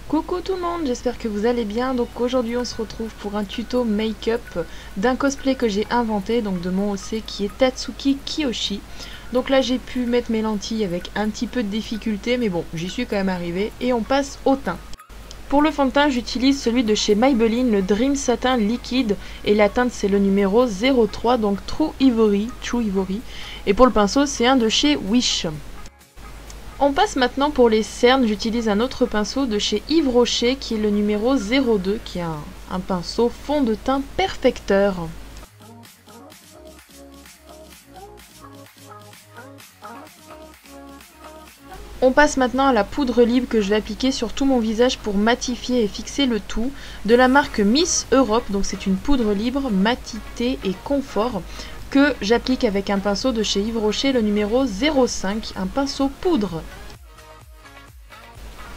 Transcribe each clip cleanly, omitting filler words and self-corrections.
Coucou tout le monde, j'espère que vous allez bien. Donc aujourd'hui on se retrouve pour un tuto make-up d'un cosplay que j'ai inventé, donc de mon OC qui est Tatsuki Kiyoshi. Donc là j'ai pu mettre mes lentilles avec un petit peu de difficulté, mais bon, j'y suis quand même arrivée et on passe au teint. Pour le fond de teint, j'utilise celui de chez Maybelline, le Dream Satin Liquide, et la teinte c'est le numéro 03, donc True Ivory. Et pour le pinceau c'est un de chez Wish. On passe maintenant pour les cernes, j'utilise un autre pinceau de chez Yves Rocher qui est le numéro 02, qui est un pinceau fond de teint perfecteur. On passe maintenant à la poudre libre que je vais appliquer sur tout mon visage pour matifier et fixer le tout, de la marque Miss Europe, donc c'est une poudre libre, matité et confort, que j'applique avec un pinceau de chez Yves Rocher, le numéro 05, un pinceau poudre.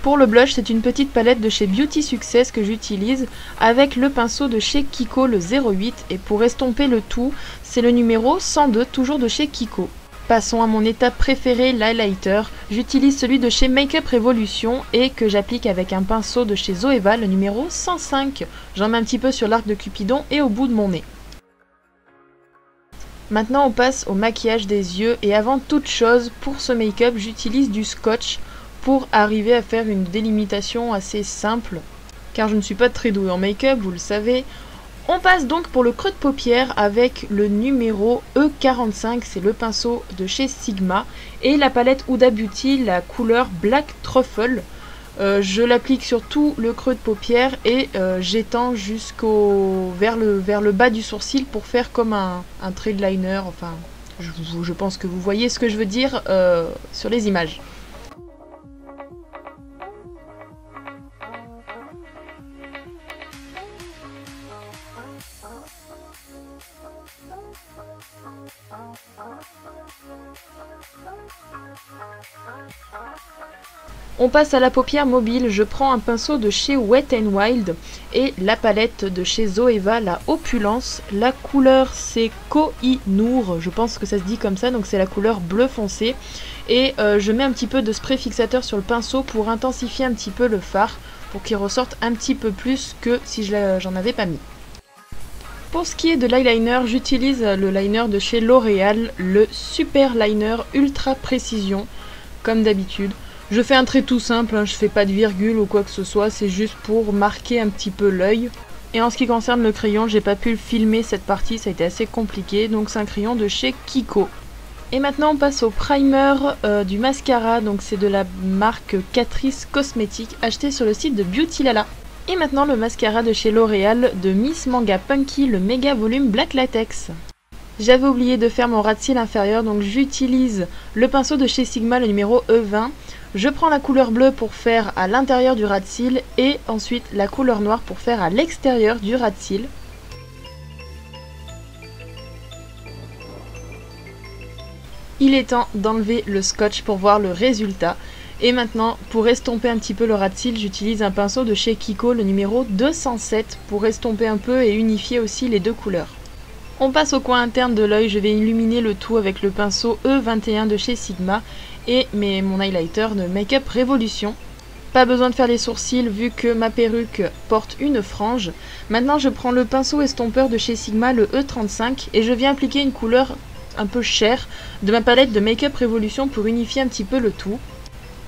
Pour le blush, c'est une petite palette de chez Beauty Success que j'utilise avec le pinceau de chez Kiko, le 08, et pour estomper le tout, c'est le numéro 102, toujours de chez Kiko. Passons à mon étape préférée, l'highlighter. J'utilise celui de chez Make Up Revolution et que j'applique avec un pinceau de chez Zoeva, le numéro 105. J'en mets un petit peu sur l'arc de Cupidon et au bout de mon nez. Maintenant on passe au maquillage des yeux et avant toute chose, pour ce make-up, j'utilise du scotch pour arriver à faire une délimitation assez simple, car je ne suis pas très douée en make-up, vous le savez. On passe donc pour le creux de paupière avec le numéro E45, c'est le pinceau de chez Sigma, et la palette Huda Beauty, la couleur Black Truffle. Je l'applique sur tout le creux de paupière et j'étends vers le bas du sourcil pour faire comme un trait de liner, enfin je pense que vous voyez ce que je veux dire sur les images. On passe à la paupière mobile, je prends un pinceau de chez Wet n Wild et la palette de chez Zoeva, la Opulence. La couleur c'est Koh-i-Noor, je pense que ça se dit comme ça, donc c'est la couleur bleu foncé. Et je mets un petit peu de spray fixateur sur le pinceau pour intensifier un petit peu le fard, pour qu'il ressorte un petit peu plus que si j'en avais pas mis. Pour ce qui est de l'eyeliner, j'utilise le liner de chez L'Oréal, le Super Liner Ultra Précision, comme d'habitude. Je fais un trait tout simple, je fais pas de virgule ou quoi que ce soit, c'est juste pour marquer un petit peu l'œil. Et en ce qui concerne le crayon, j'ai pas pu le filmer cette partie, ça a été assez compliqué, donc c'est un crayon de chez Kiko. Et maintenant on passe au primer du mascara, donc c'est de la marque Catrice Cosmétique, acheté sur le site de Beauty Lala. Et maintenant le mascara de chez L'Oréal de Miss Manga Punky, le méga volume Black Latex. J'avais oublié de faire mon ras de cils inférieur, donc j'utilise le pinceau de chez Sigma, le numéro E20. Je prends la couleur bleue pour faire à l'intérieur du ras de cils et ensuite la couleur noire pour faire à l'extérieur du ras de cils. Il est temps d'enlever le scotch pour voir le résultat. Et maintenant, pour estomper un petit peu le ras de cils, j'utilise un pinceau de chez Kiko, le numéro 207, pour estomper un peu et unifier aussi les deux couleurs. On passe au coin interne de l'œil, je vais illuminer le tout avec le pinceau E21 de chez Sigma et mon highlighter de Make Up Revolution. Pas besoin de faire les sourcils vu que ma perruque porte une frange. Maintenant je prends le pinceau estompeur de chez Sigma, le E35, et je viens appliquer une couleur un peu chère de ma palette de Make Up Revolution pour unifier un petit peu le tout.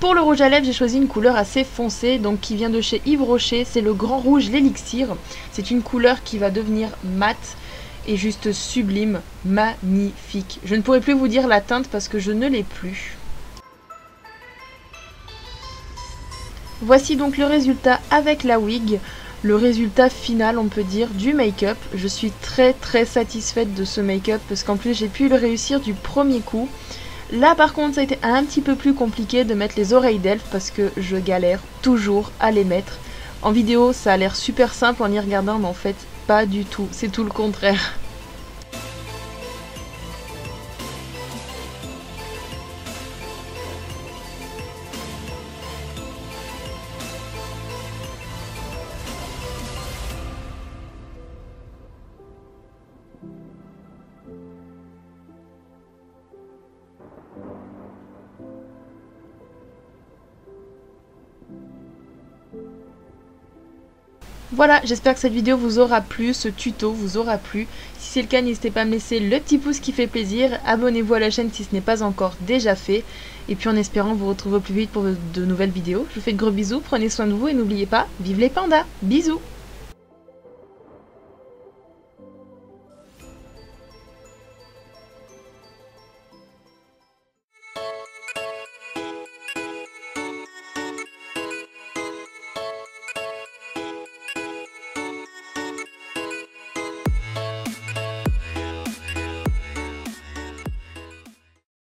Pour le rouge à lèvres, j'ai choisi une couleur assez foncée, donc qui vient de chez Yves Rocher, c'est le Grand Rouge l'Élixir. C'est une couleur qui va devenir mate et juste sublime, magnifique. Je ne pourrais plus vous dire la teinte parce que je ne l'ai plus. Voici donc le résultat avec la wig, le résultat final on peut dire du make-up. Je suis très satisfaite de ce make-up parce qu'en plus j'ai pu le réussir du premier coup. Là par contre ça a été un petit peu plus compliqué de mettre les oreilles d'elfe parce que je galère toujours à les mettre. En vidéo ça a l'air super simple en y regardant mais en fait pas du tout, c'est tout le contraire. Voilà, j'espère que cette vidéo vous aura plu, ce tuto vous aura plu. Si c'est le cas, n'hésitez pas à me laisser le petit pouce qui fait plaisir. Abonnez-vous à la chaîne si ce n'est pas encore déjà fait. Et puis en espérant vous retrouver au plus vite pour de nouvelles vidéos. Je vous fais de gros bisous, prenez soin de vous et n'oubliez pas, vive les pandas. Bisous.